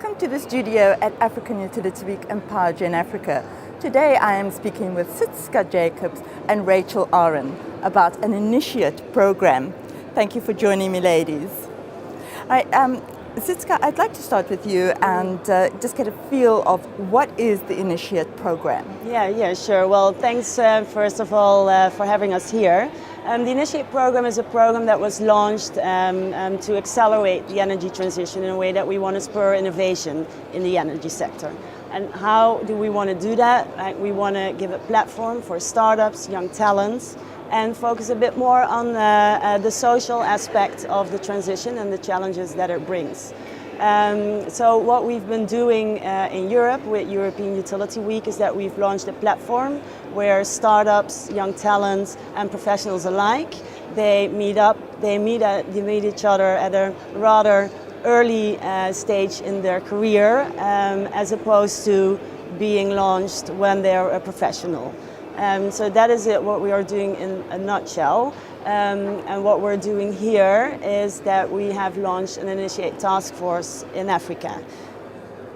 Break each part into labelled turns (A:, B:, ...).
A: Welcome to the studio at African Utility Week and PowerGen Africa. Today I am speaking with Sietske Jacobs and Rachel Aron about an initiate program. Thank you for joining me, ladies. Sietske, I'd like to start with you and just get a feel of what is the initiate program.
B: Yeah, sure. Well, thanks first of all for having us here. The Initiate program is a program that was launched to accelerate the energy transition in a way that we want to spur innovation in the energy sector. And how do we want to do that? We want to give a platform for startups, young talents, and focus a bit more on the social aspect of the transition and the challenges that it brings. So what we've been doing in Europe with European Utility Week is that we've launched a platform where startups, young talents and professionals alike, they meet each other at a rather early stage in their career as opposed to being launched when they're a professional. So that is what we are doing in a nutshell. And what we're doing here is that we have launched an Initiate task force in Africa.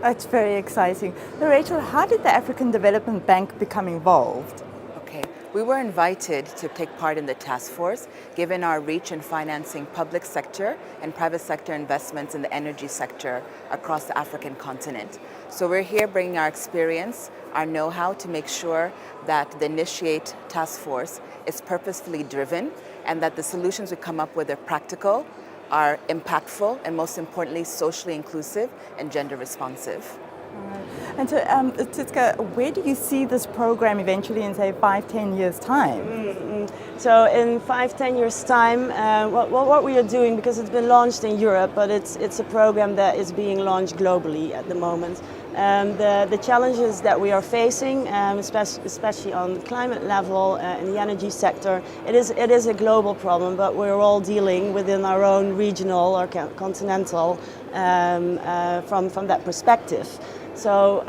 A: That's very exciting. So Rachel, how did the African Development Bank become involved?
C: Okay, we were invited to take part in the task force given our reach in financing public sector and private sector investments in the energy sector across the African continent. So we're here bringing our experience, our know-how to make sure that the Initiate task force is purposefully driven and that the solutions we come up with are practical, are impactful, and most importantly, socially inclusive and gender responsive.
A: And so, Sietske, where do you see this program eventually in, say, 5-10 years' time?
B: So in 5-10 years' time, what we are doing, because it's been launched in Europe, but it's a program that is being launched globally at the moment. The challenges that we are facing, especially on the climate level in the energy sector, it is a global problem, but we're all dealing within our own regional or continental from that perspective. So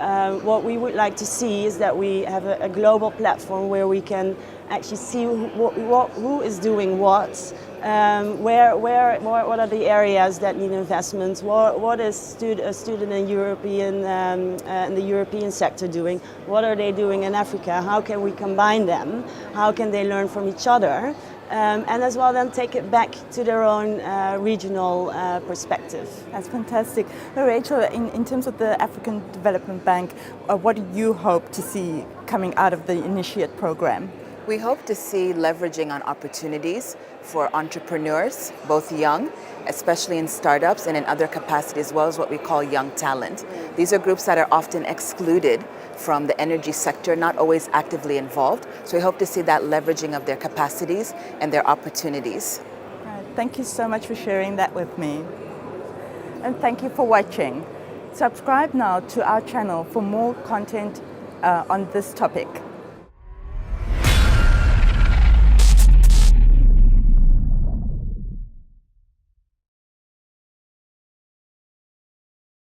B: what we would like to see is that we have a global platform where we can actually see who is doing what, what are the areas that need investments, what is a student in the European sector doing, what are they doing in Africa, how can we combine them, how can they learn from each other, and as well then take it back to their own regional perspective.
A: That's fantastic. Now, Rachel, in terms of the African Development Bank, what do you hope to see coming out of the Initiate program?
C: We hope to see leveraging on opportunities for entrepreneurs, both young, especially in startups and in other capacities, as well as what we call young talent. These are groups that are often excluded from the energy sector, not always actively involved. So we hope to see that leveraging of their capacities and their opportunities.
A: Thank you so much for sharing that with me. And thank you for watching. Subscribe now to our channel for more content on this topic.